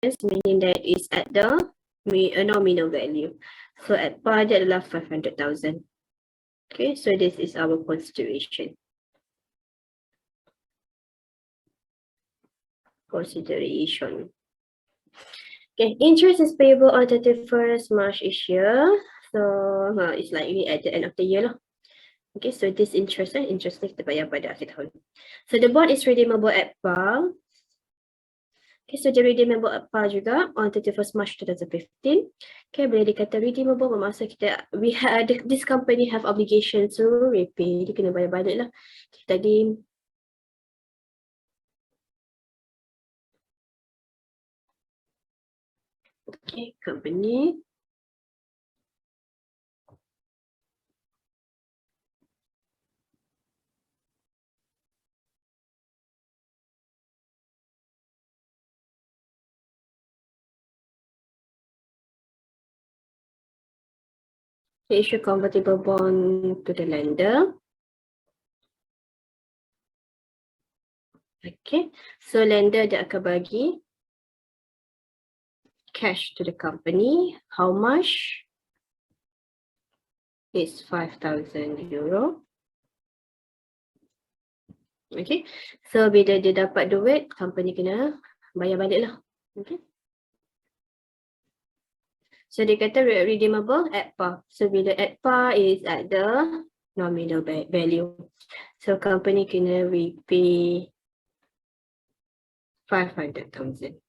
meaning that it's at the nominal value. So at par dia adalah 500,000. Okay, so this is our consideration. Okay, interest is payable on 31st March each year. So it's likely at the end of the year lah. Okay, so this interest ni kita bayar pada akhir tahun. So the bond is redeemable at par. Okay, so dia redeemable at par juga on 31st March 2015. Okay, bila dikata redeemable bermaksud kita this company have obligation to repay. Dia kena bayar balik lah. Tadi okay, company issue convertible bond to the lender. Okay, so lender dia akan bagi cash to the company. How much? It's 5,000 euro. Okay, so bila dia dapat duit, company kena bayar balik lah. Okay. So dia kata redeemable at par. So bila at par is at the nominal value. So company kena repay 500,000.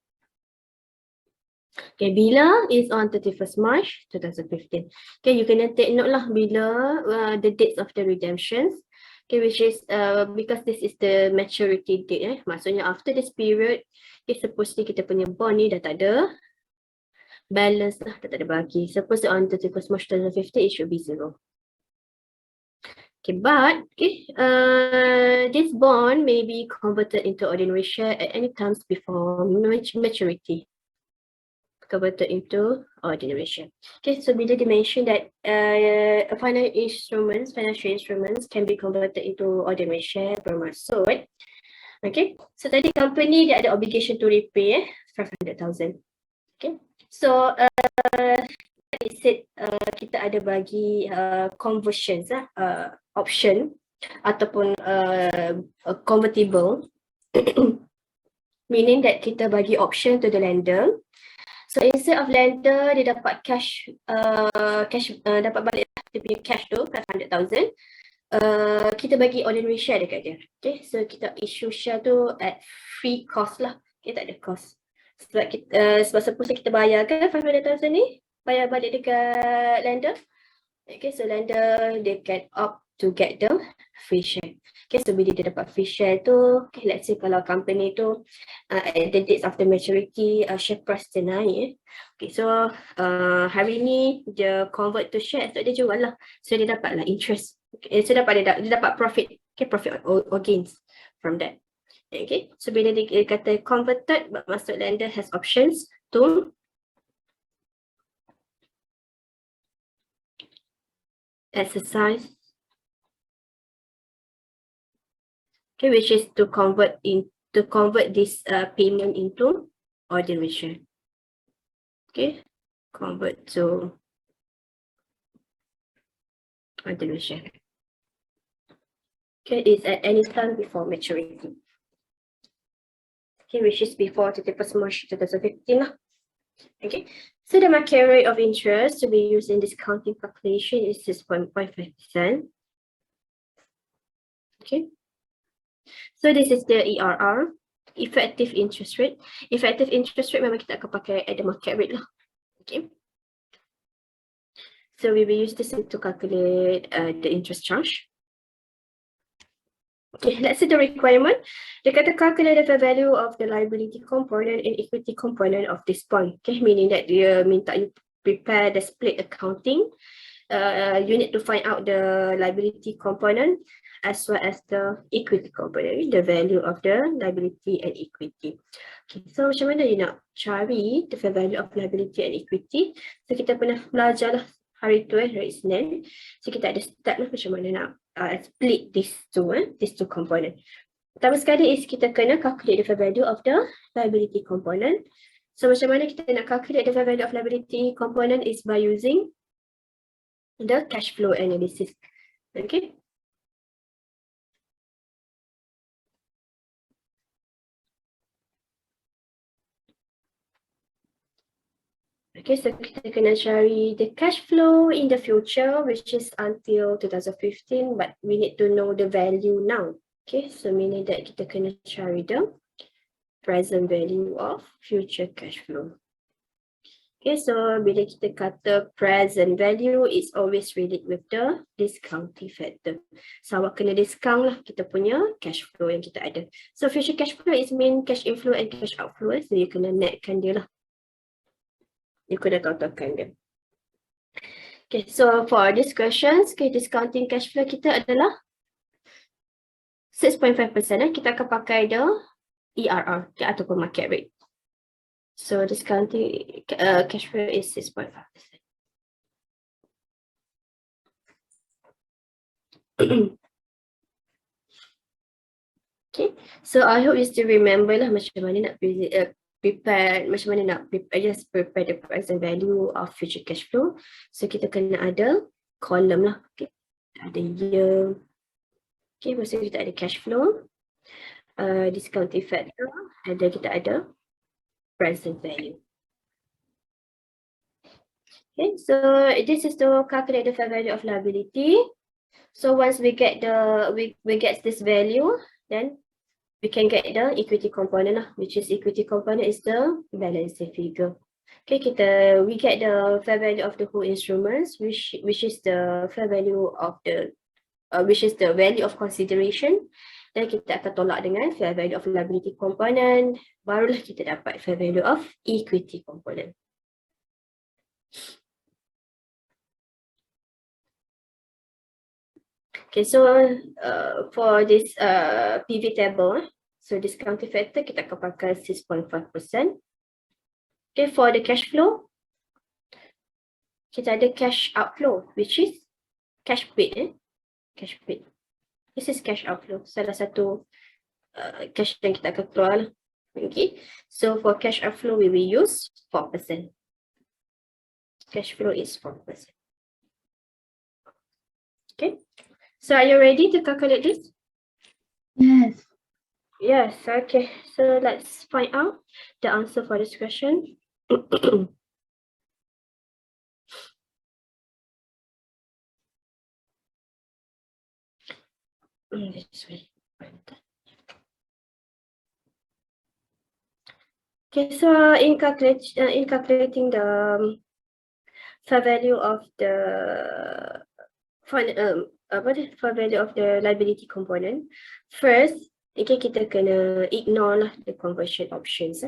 Okay, bila is on 31st March 2015. Okay, you kena take note lah bila the dates of the redemptions. Okay, which is because this is the maturity date. Maksudnya after this period, okay, supposedly kita punya bond ni dah tak ada balance lah, dah tak ada bagi. Suppose on 31st March 2015, it should be 0. Okay, but okay, this bond may be converted into ordinary share at any times before maturity. Converted into ordinary share. Okay, so bila they mention that financial instruments can be converted into ordinary share bermaksud, okay, so tadi company dia ada obligation to repay 500,000. Okay, so it said kita ada bagi conversions option ataupun convertible meaning that kita bagi option to the lender. So instead of lender dia dapat cash dapat balik dia punya cash tu 500,000, kita bagi ordinary share dekat dia. Okay, so kita issue share tu at free cost lah. Okay, tak ada cost. Sebab suppose kita bayar kan 500,000 ni, bayar balik dekat lender. Okay, so lender they can opt to get the free share. Okay, so bila dia dapat free share tu, okay, let's say kalau company tu at the dates of the maturity share price dia naik. Okay, so hari ni dia convert to share, so dia jual lah. So dia dapat lah interest. Okay, so dia dapat profit. Okay, profit or gains from that. Okay, so bila dia kata converted, maksud lender has options to exercise, okay, which is to convert this payment into ordinary share. Okay, convert to ordinary share. Okay, it's at any time before maturity. Okay, which is before 31st March 2015 lah. Okay, so the market rate of interest to be used in discounting calculation is 6.5%. Okay, so this is the ERR, effective interest rate. Effective interest rate memang kita akan pakai at the market rate lah. Okay, so we will use this to calculate the interest charge. Okay, let's see the requirement. Dia kata calculate the fair value of the liability component and equity component of this bond. Okay, meaning that dia minta you prepare the split accounting. You need to find out the liability component as well as the equity component, the value of the liability and equity. Okay, so macam mana you nak cari the fair value of liability and equity? So kita pernah belajar lah hari tu hari Isnin. So kita ada start lah macam mana nak split these two component. Pertama sekali is kita kena calculate the fair value of the liability component. So macam mana kita nak calculate the fair value of liability component is by using the cash flow analysis. Okay. Okay, so kita kena cari the cash flow in the future, which is until 2015, but we need to know the value now. Okay, so meaning that kita kena cari the present value of future cash flow. Okay, so bila kita kata present value, it's always related with the discounting factor. So awak kena discount lah kita punya cash flow yang kita ada. So future cash flow is mean cash inflow and cash outflow. So you kena netkan dia lah. You kena totalkan dia. Okay, so for this questions, okay, discounting cash flow kita adalah 6.5%. Kita akan pakai the ERR okay, ataupun market rate. So discounting cash flow is 6.5%. Okay, so I hope you still remember lah macam mana nak prepare, macam mana nak prepare the present value of future cash flow. So kita kena ada column lah, okay. Ada year, okay, lepas tu kita ada cash flow, discounting factor, kita ada present value. Okay, so this is to calculate the fair value of liability. So once we get we get this value, then we can get the equity component, which is equity component is the balancing figure. Okay, we get the fair value of the whole instruments, which is the fair value of the which is the value of consideration. Dan kita akan tolak dengan fair value of liability component, barulah kita dapat fair value of equity component. Okay, so for this PV table, so discounting factor kita akan pakai 6.5%. Okay, for the cash flow, kita ada cash outflow, which is cash paid. Cash paid. This is cash outflow. Salah satu cash yang kita akan keluar. Okay, so for cash outflow, we will use 4%. Cash flow is 4%. Okay. So are you ready to calculate this? Yes. Yes, okay. So let's find out the answer for this question. This way. Okay, so in calculating the fair value of the fair value of the liability component, first, okay, kita kena ignore lah the conversion options.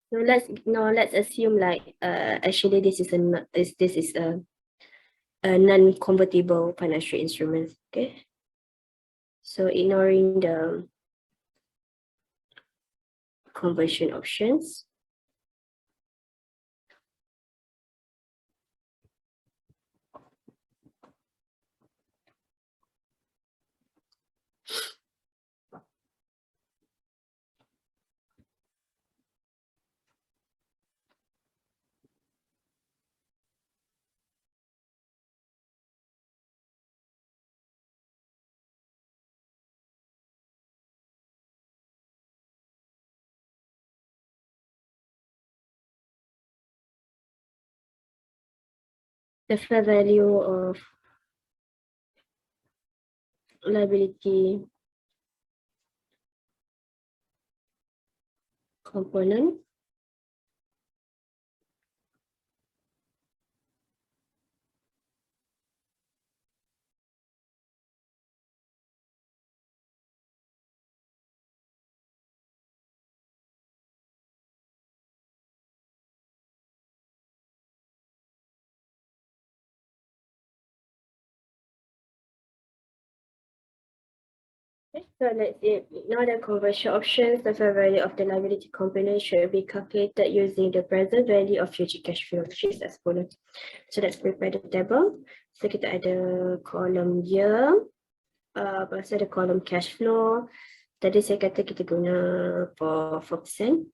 So let's assume like actually this is a non-convertible financial instrument. Okay, so ignoring the conversion options. The fair value of liability component So let's see. Now the conversion options, the fair value of the liability component should be calculated using the present value of future cash flow, which is as follows. So let's prepare the table. So kita ada column year, lepas ada column cash flow. Tadi saya kata kita guna for 4%.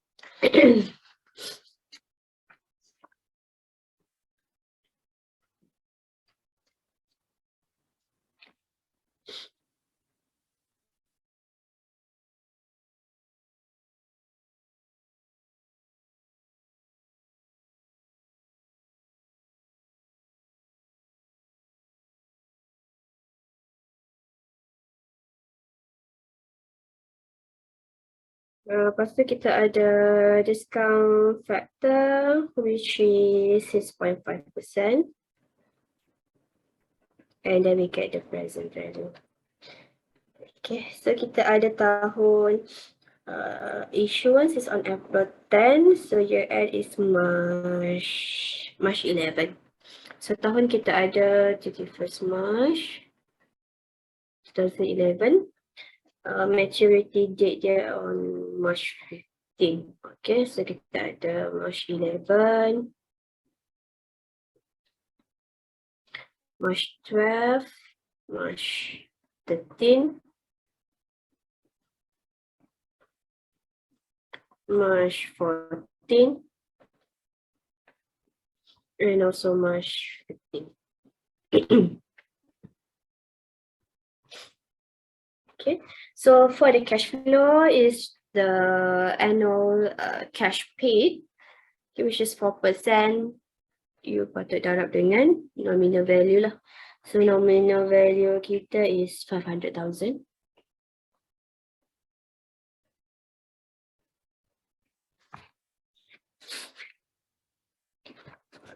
Lepas tu kita ada discount factor which is 6.5%. And then we get the present value. Okay, so kita ada tahun issuance is on April 10, so year end is March 11. So tahun kita ada 31st March 2011. Maturity date dia on March 15. Okay, so kita ada March 11, March 12, March 13, March 14, and also March 15. Okay, so for the cash flow is the annual cash paid, which is 4%. You patut darab dengan nominal value lah. So nominal value kita is 500,000.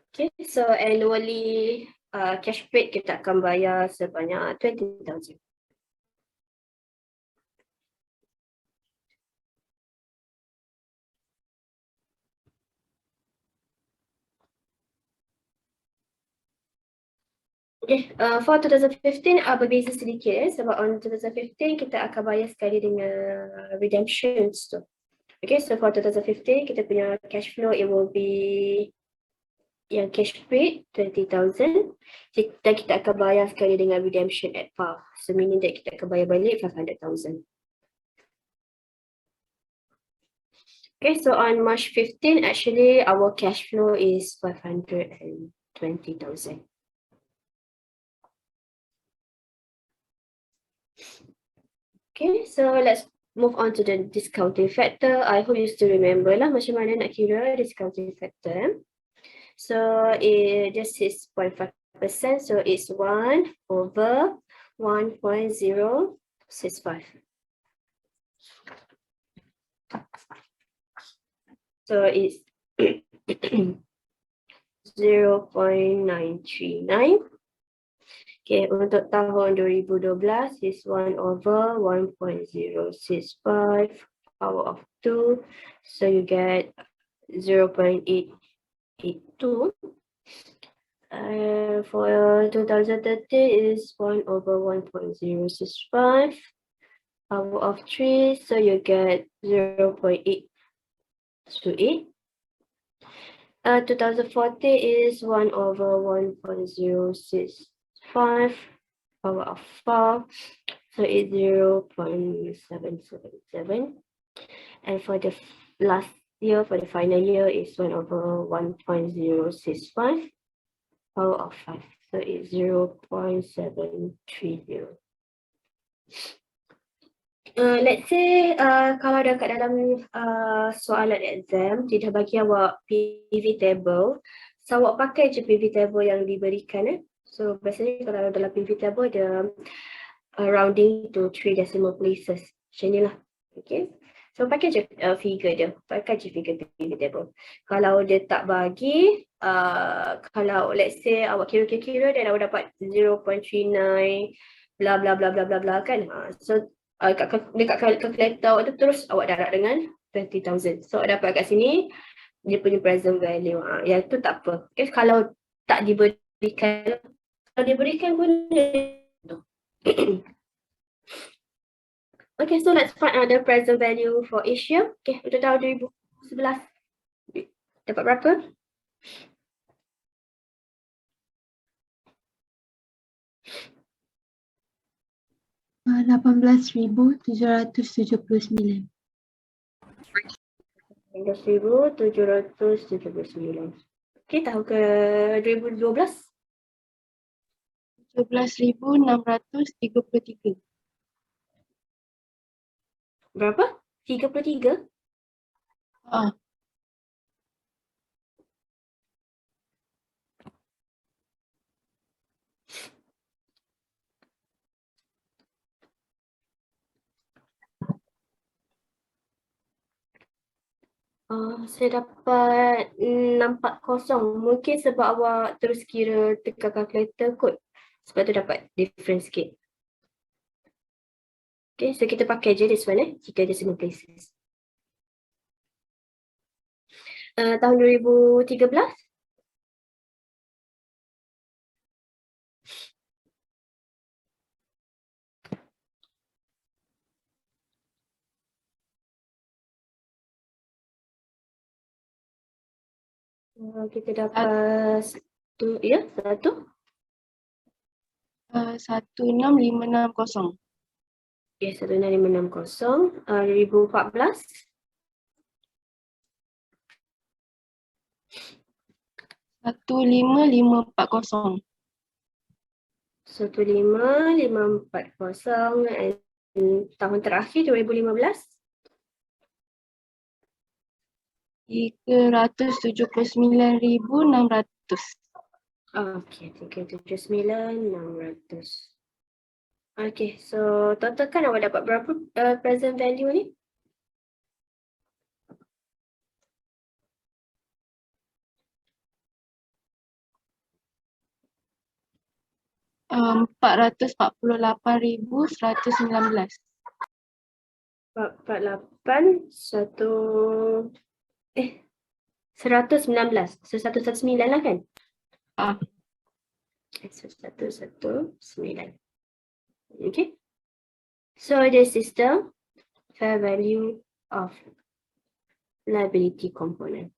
Okay, so annually cash paid kita akan bayar sebanyak 20,000. Okay, for 2015 berbeza sedikit sebab on 2015 kita akan bayar sekali dengan redemptions tu. Okay, so for 2015 kita punya cash flow it will be yang cash paid 20,000 dan kita akan bayar sekali dengan redemption at par. So meaning that kita akan bayar balik 500,000. Okay, so on March 15 actually our cash flow is 520,000. Okay, so let's move on to the discounting factor. I hope you still remember lah macam mana nak kira discounting factor. So this is 0.5%, so it's 1 over 1.065. So it's 0.939. Okay, untuk tahun 2012 is 1 over 1.065 power of 2. So you get 0.882. For 2013 is 1 over 1.065 power of 3. So you get 0.828. 2014 is 1 over 1.065 power of 4, so it's 0.777. And for the last year, for the final year, is 1 over 1.065 power of 5, so it's 0.730. Let's say kalau dekat dalam soalan exam dia dah bagi awak PV table, so awak pakai je PV table yang diberikan. So biasanya kalau dalam PV table dia rounding to 3 decimal places. Macam ni lah. Okay. So pakai je figure dia. Pakai je figure PV table. Kalau dia tak bagi, kalau let's say awak kira-kira dan awak dapat 0.39 bla bla bla bla bla bla kan. So dekat calculator awak tu terus awak darab dengan 20,000. So awak dapat kat sini dia punya present value. Yang tu tak apa. Okay, kalau tak diberikan, kalau diberikan guna tu. Okay, so let's find the present value for each year. Okay, untuk tahun 2011. Dapat berapa? 18.779. 11,779. Okay, tahun ke 2012. 17.633. Berapa? 33? Ah, Saya dapat 640. Mungkin sebab awak terus kira tekan calculator kot. Sebab tu dapat difference sikit. Okay, so kita pakai je this one jika decimal places. Tahun 2013. Kita dapat satu. 16.560. Okay, 16,560. 2014. 15.540. 15,540. And tahun terakhir 2015. 379.600. Okay, 379,600. Okay, so total kan awak dapat berapa present value ni? Um, 448.119. 48, 119. So 119 lah kan? Ah, 119. Okay. So this is the fair value of liability component.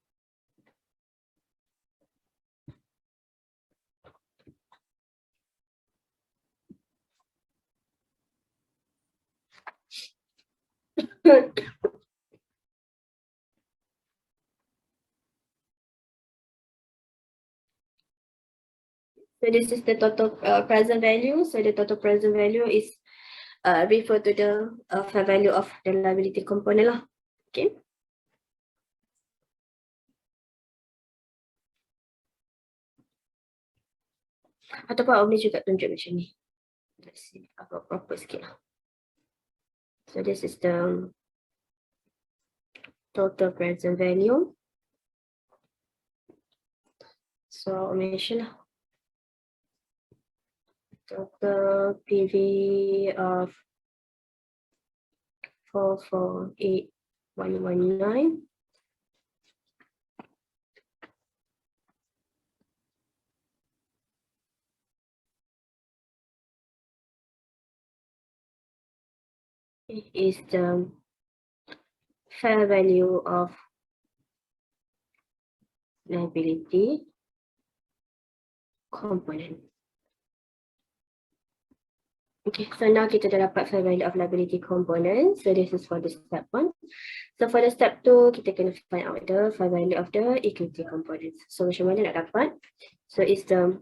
So this is the total present value. So the total present value is refer to the fair value of the liability component lah. Okay. Ataupun awak boleh juga tunjuk macam ni. Let's see, agak proper sikit lah. So this is the total present value. So mention lah. Total PV of 448,119. Is the fair value of liability component. Okay, so now kita dah dapat fair value of liability component. So this is for the step 1. So for the step 2, kita kena find out the fair value of the equity components. So macam mana nak dapat? So it's the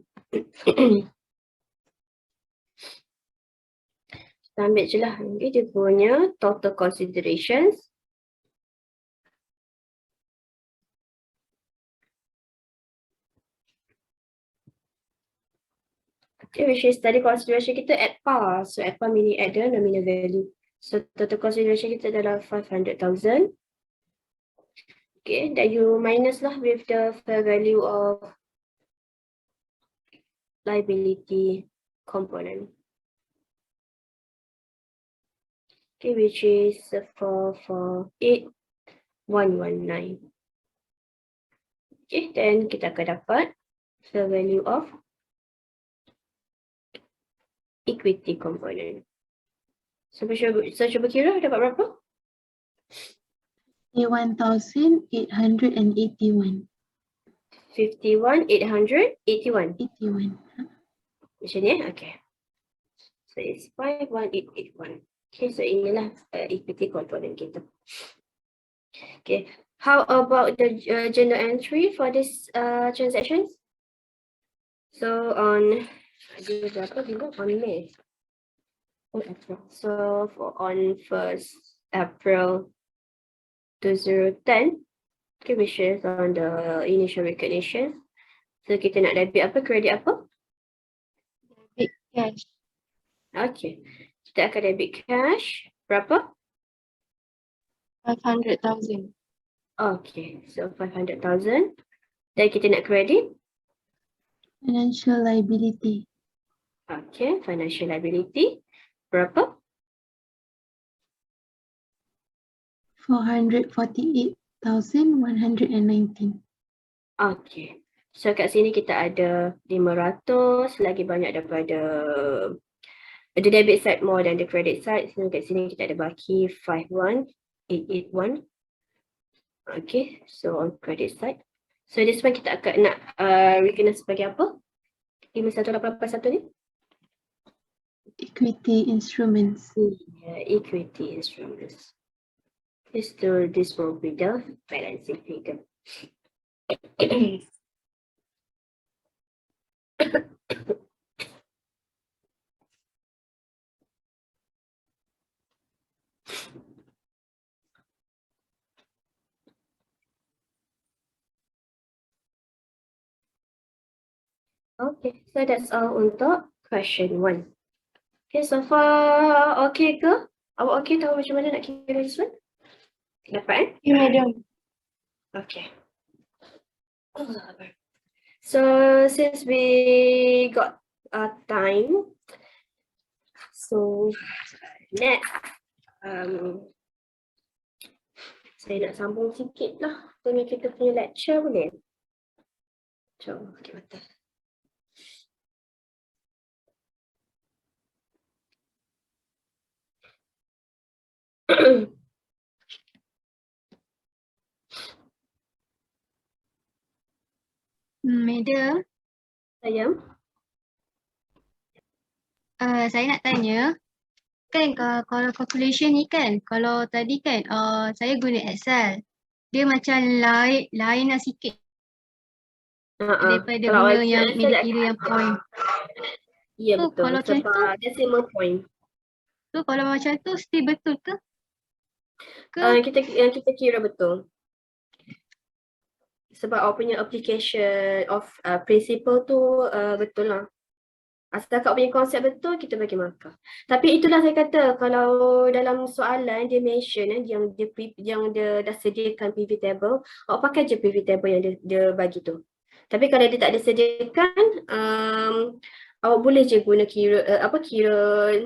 kita ambil je lah. Okay, dia punya total considerations. Okay, which is tadi consideration kita at par. So at par meaning at the nominal value. So total consideration kita adalah 500,000. Okay, then you minus lah with the fair value of liability component. Okay, which is 448,119. Okay, then kita akan dapat fair value of equity component. So cuba kira dapat berapa? 1,881. 51,881. 81. Macam ni, okay. So it's 51881. Okay, so inilah equity component kita. Okay, how about the journal entry for this transactions? So on May. Oh, April. So on 1st April 2010, okay, which is on the initial recognition. So kita nak debit apa, kredit apa? Debit cash. Okay, kita akan debit cash berapa? 500,000. Okay, so 500,000. Dan kita nak kredit? Financial liability. Okay, financial liability berapa? 448,119. Okay, so kat sini kita ada 500 lagi banyak daripada the debit side more than the credit side. So kat sini kita ada baki 51,881. Okay, so on credit side. So this one kita akan nak recognize sebagai apa? 51881 ni? Equity instruments. Equity instruments. This will be the balancing figure. Okay, so that's all untuk question 1. Okay, so far okay ke? Awak okay tahu macam mana nak kira this one? Dapat Okay, madam. Okay. So since we got time, so next saya nak sambung sikit lah dengan kita punya lecture boleh? Jom, okay, betul. Madam, Sayang? saya nak tanya, kan kalau calculation ni kan, kalau tadi kan saya guna Excel, dia macam lain lah sikit daripada Kalau guna awak yang guna meja Excel, kira yang point. ya So, betul, kalau macam sebab decimal point. So kalau macam tu still betul ke? Kita kira betul. Sebab awak punya application of principle tu betul lah. Asal kau punya konsep betul, kita bagi markah. Tapi itulah saya kata, kalau dalam soalan dia mention yang dia dah sediakan PV table, awak pakai je PV table yang dia bagi tu. Tapi kalau dia tak ada sediakan, awak boleh je guna kira,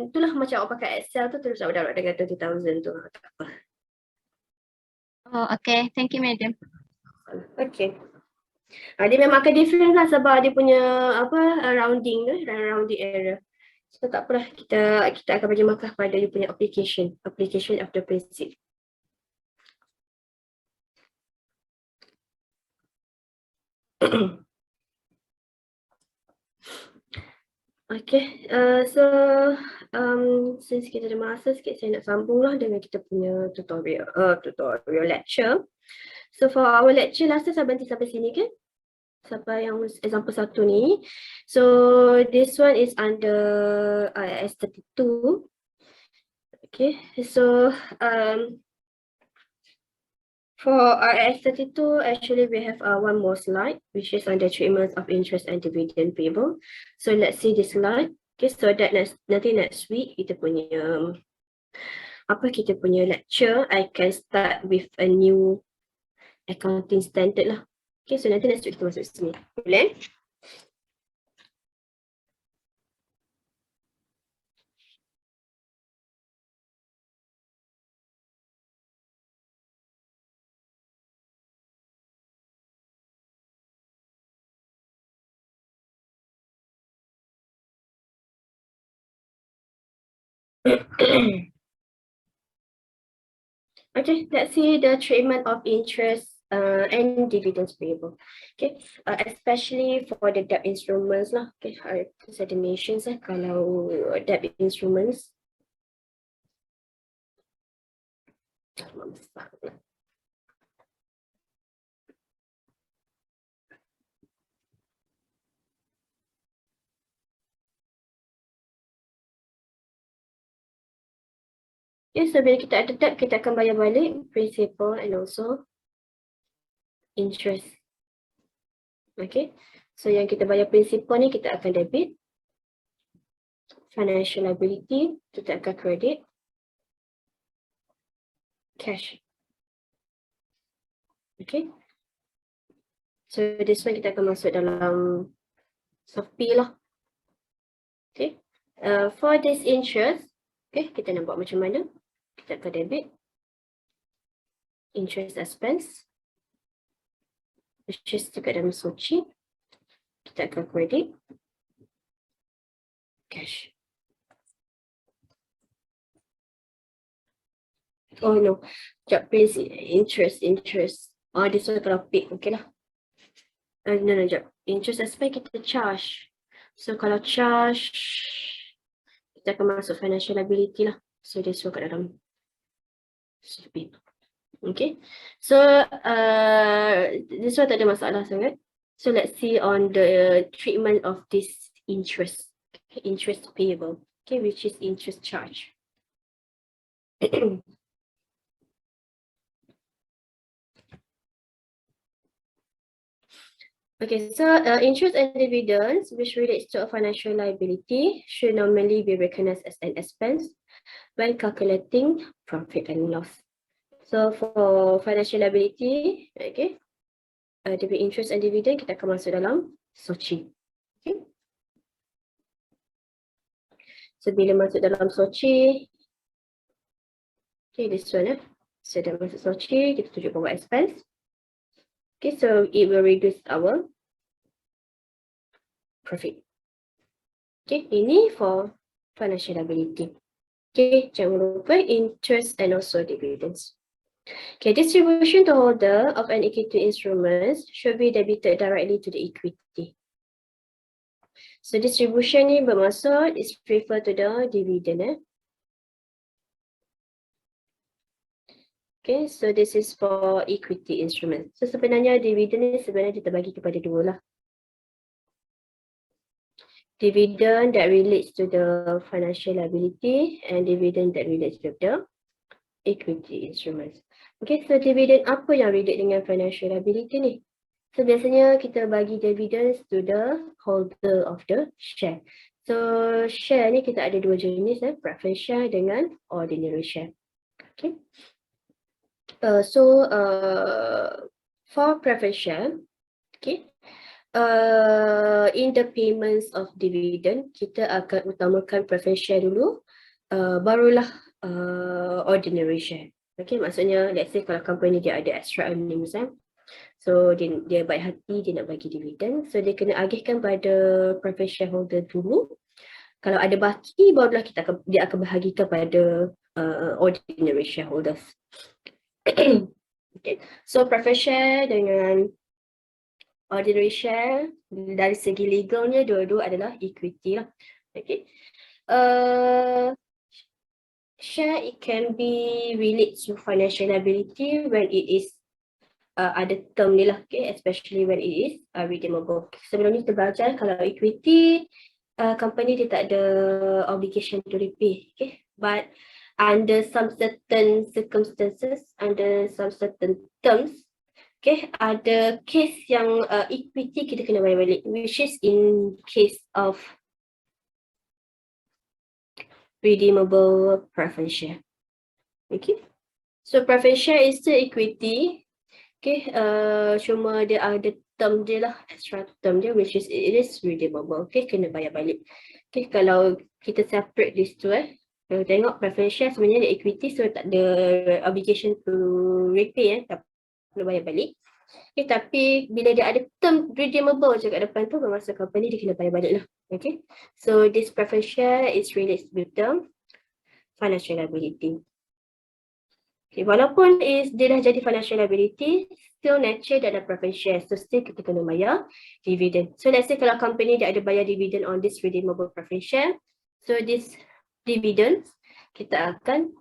itulah macam awak pakai Excel tu terus awak dapat dengan 20,000 tu. Tak apa. Oh, okay. Thank you, madam. Okay. Dia memang akan different lah sebab dia punya rounding error. So tak apalah, kita akan bagi markah pada dia punya application of the principle. Okay, so since kita ada masa sikit, saya nak sambung lah dengan kita punya tutorial lecture. So for our lecture rasa saya berhenti sampai sini kan? Sampai yang example 1 ni. So this one is under IAS 32. Okay, so for IAS 32, actually we have one more slide, which is on the treatment of interest and dividend payable. So let's see this slide. Okay, so that nanti next week kita punya lecture, I can start with a new accounting standard lah. Okay, so nanti next week kita masuk sini. Boleh? Okay, let's see the treatment of interest and dividends payable. Okay, especially for the debt instruments lah. Okay, certain nations kalau debt instruments. Okay, so bila kita ada debt, kita akan bayar balik principal and also interest. Okay, so yang kita bayar principal ni kita akan debit, financial liability kita akan credit, cash. Okay, so this one kita akan masuk dalam SOP lah. Okay, for this interest, okay, kita nak buat macam mana? Kita akan debit interest expense, which is dekat dalam soci. Kita akan credit cash. Oh no, sekejap, please, interest. Oh, this one kalau paid, okay lah. No, sekejap. Interest expense kita charge. So kalau charge, kita akan masuk financial liability lah. So this one kat dalam SOP. Okay, so this one tak ada masalah sangat. So let's see on the treatment of this interest, interest payable, okay, which is interest charge. Okay, so interest and dividends, which relates to a financial liability, should normally be recognized as an expense when calculating profit and loss. So for financial liability, okay, debit interest and dividend kita akan masuk dalam soci. Okay. So bila masuk dalam soci, okay, this one so dah masuk soci, kita tunjukkan buat expense. Okay, so it will reduce our profit. Okay, ini for financial liability. Okay, jangan lupa interest and also dividends. Okay, distribution to holder of an equity instrument should be debited directly to the equity. So distribution ni bermaksud is refer to the dividend. Okay, so this is for equity instrument. So sebenarnya dividend ni sebenarnya kita bagi kepada dua lah. Dividend that relates to the financial liability and dividend that relates to the equity instruments. Okay, so dividend apa yang relate dengan financial liability ni? So biasanya kita bagi dividends to the holder of the share. So share ni kita ada dua jenis, preference share dengan ordinary share. Okay. For preference share, okay, in the payments of dividend, kita akan utamakan preference share dulu, barulah ordinary share. Okay, maksudnya let's say kalau company dia ada extra earnings, so dia baik hati, dia nak bagi dividen, so dia kena agihkan pada preference shareholder dulu. Kalau ada baki, barulah dia akan bahagikan pada ordinary shareholders. Okay, so preference share dengan ordinary share dari segi legalnya dua-dua adalah equity lah. Okay, share it can be related to financial liability when it is ada term ni lah, okay, especially when it is redeemable. Sebelum ni kita belajar kalau equity, company dia tak ada obligation to repay, okay, but under some certain circumstances, under some certain terms, okay, ada case yang equity kita kena bayar balik, which is in case of redeemable preference share. Okay, so preference share is still equity. Okay, cuma dia ada term dia lah, extra term dia, which is it is redeemable. Okay, kena bayar balik. Okay, kalau kita separate these two, kalau tengok preference share sebenarnya dia equity, so tak ada obligation to repay, tak perlu bayar balik. Okay, tapi bila dia ada term redeemable je kat depan tu, bermaksud company dia kena bayar balik lah. Okay, so this preference share is related with the financial liability. Okay, walaupun dia dah jadi financial liability, still nature dia ada preference share. So still kita kena bayar dividend. So let's say kalau company dia ada bayar dividend on this redeemable preference share. So this dividend kita akan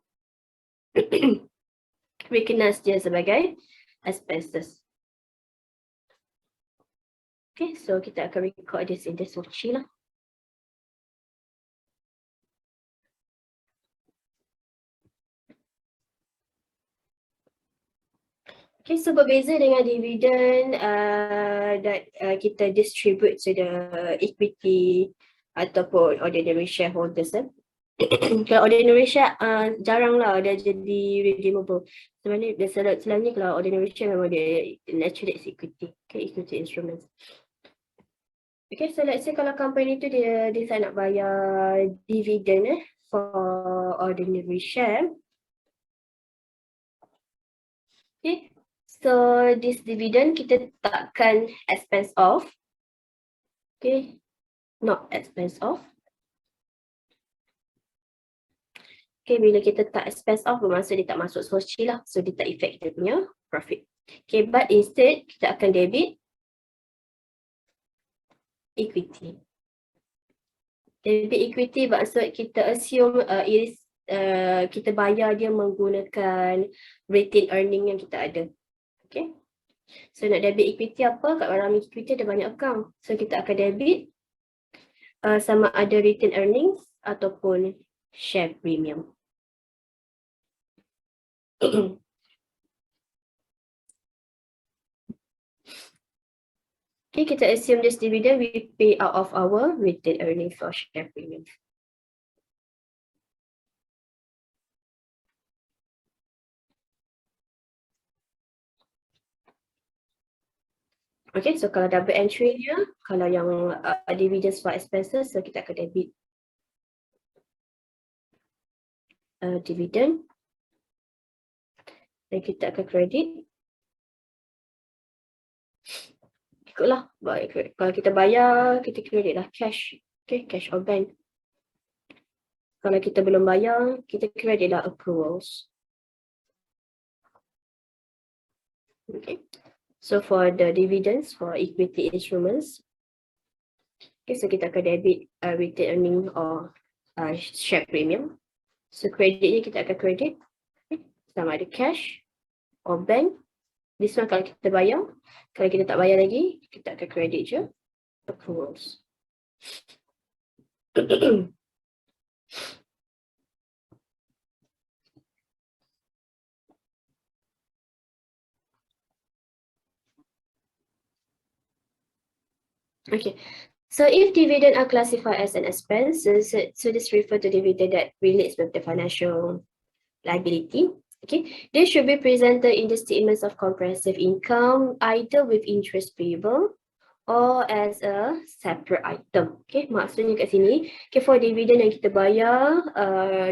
recognize dia sebagai expenses. Okay, so kita akan record this in the worksheet lah. Okay, so berbeza dengan dividen that kita distribute to the equity ataupun ordinary shareholders. Kalau ordinary share jarang lah dia jadi redeemable. Sebenarnya selalunya kalau ordinary share memang dia naturally equity. Okay, equity instruments. Okay, so let's say kalau company tu dia decide nak bayar dividend for ordinary share. Okay. So this dividend kita takkan expense off. Okay, not expense off. Okay, bila kita tak expense off bermaksud dia tak masuk soci lah. So dia tak effect dia punya profit. Okay, but instead kita akan debit equity. Debit equity maksud kita assume kita bayar dia menggunakan retained earning yang kita ada. Okay. So nak debit equity apa? Kat dalam equity ada banyak account. So kita akan debit sama ada retained earnings ataupun share premium. Okay, kita assume this dividend we pay out of our retained earnings or share premium. Okay, so kalau double entry-nya, kalau yang dividends for expenses, so kita akan debit dividend. Dan kita akan credit. Ikutlah, kalau kita bayar, kita credit lah cash. Okay, cash or bank. Kalau kita belum bayar, kita credit lah accruals. Okay. So for the dividends for equity instruments, okay, so kita akan debit retained earning or share premium. So creditnya kita akan credit sama ada cash or bank. This one kalau kita bayar, kalau kita tak bayar lagi, kita akan credit je accruals. Okay, so if dividend are classified as an expense, so this refer to dividend that relates with the financial liability. Okay, they should be presented in the statements of comprehensive income, either with interest payable or as a separate item. Okay, maksudnya kat sini, okay, for dividend yang kita bayar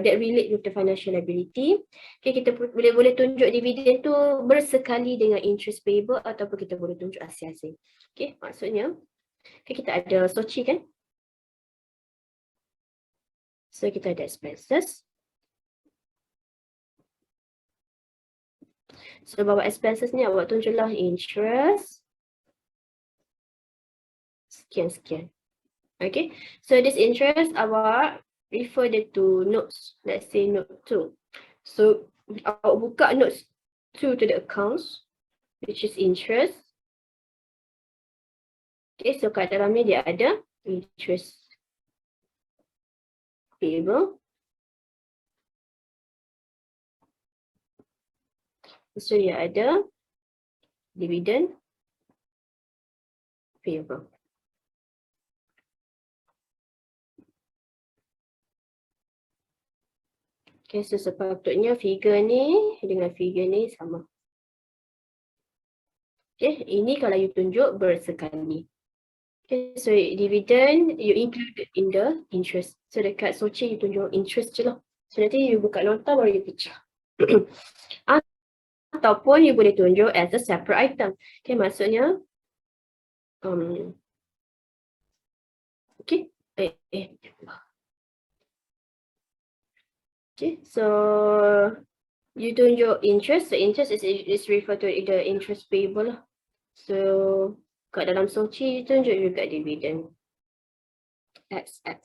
that relate with the financial liability, okay, kita boleh tunjuk dividend tu bersekali dengan interest payable ataupun kita boleh tunjuk asing-asing. Okay, maksudnya okay, kita ada soci kan? So kita ada expenses. So bawah expenses ni awak tunjuklah interest. Sekian-sekian. Okay. So this interest awak refer dia to notes. Let's say note 2. So awak buka notes 2 to the accounts, which is interest. Okay, so kat dalam ni dia ada interest payable. So dia ada dividend payable. Okay, so sepatutnya figure ni dengan figure ni sama. Okay, ini kalau you tunjuk bersekali. Okay, so dividend you include in the interest. So dekat soci you tunjuk interest je lah. So nanti you buka nota baru you pecah. Ataupun you boleh tunjuk as a separate item. Okay, maksudnya okay. Okay, so You tunjuk interest. So interest is referred to the interest payable lah. So kat dalam soci tunjuk juga dividend. XX.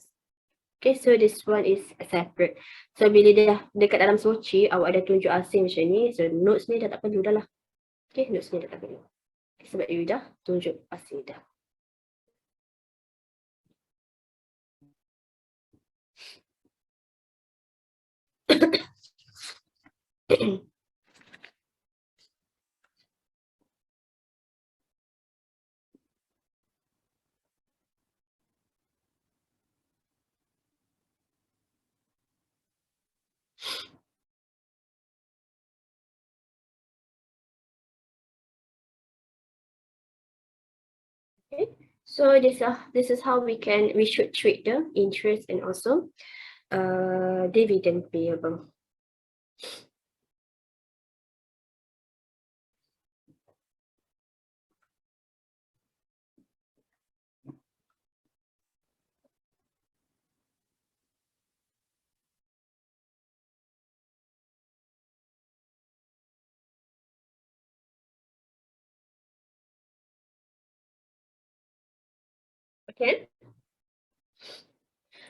Okay, so this one is separate. So bila dah dekat dalam soci, awak ada tunjuk asing macam ni. So notes ni dah tak perlu dah lah. Okay, notes ni dah tak perlu. Sebab you dah tunjuk asing dah. Okay, so this is how we should treat the interest and also dividend payable. Okay.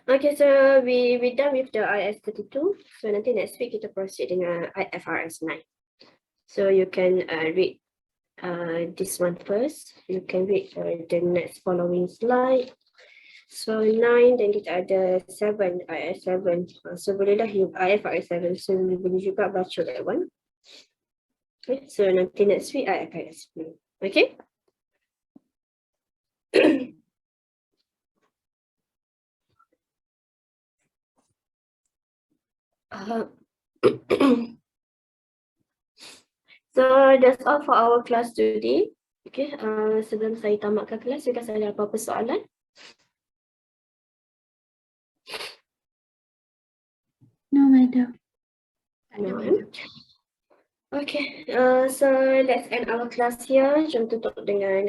Okay, so we done with the IS 32. So nanti next week kita proceed dengan IFRS 9. So you can read this one first. You can read the next following slide. So 9, then kita ada 7, IS 7. So boleh dah IFRS 7. So you boleh juga baca that one. Okay, so nanti next week I akan explain. Okay. So that's all for our class today. Okay, sebelum saya tamatkan kelas, jika ada apa-apa soalan? No, madam. No. Okay, so let's end our class here. Jom tutup dengan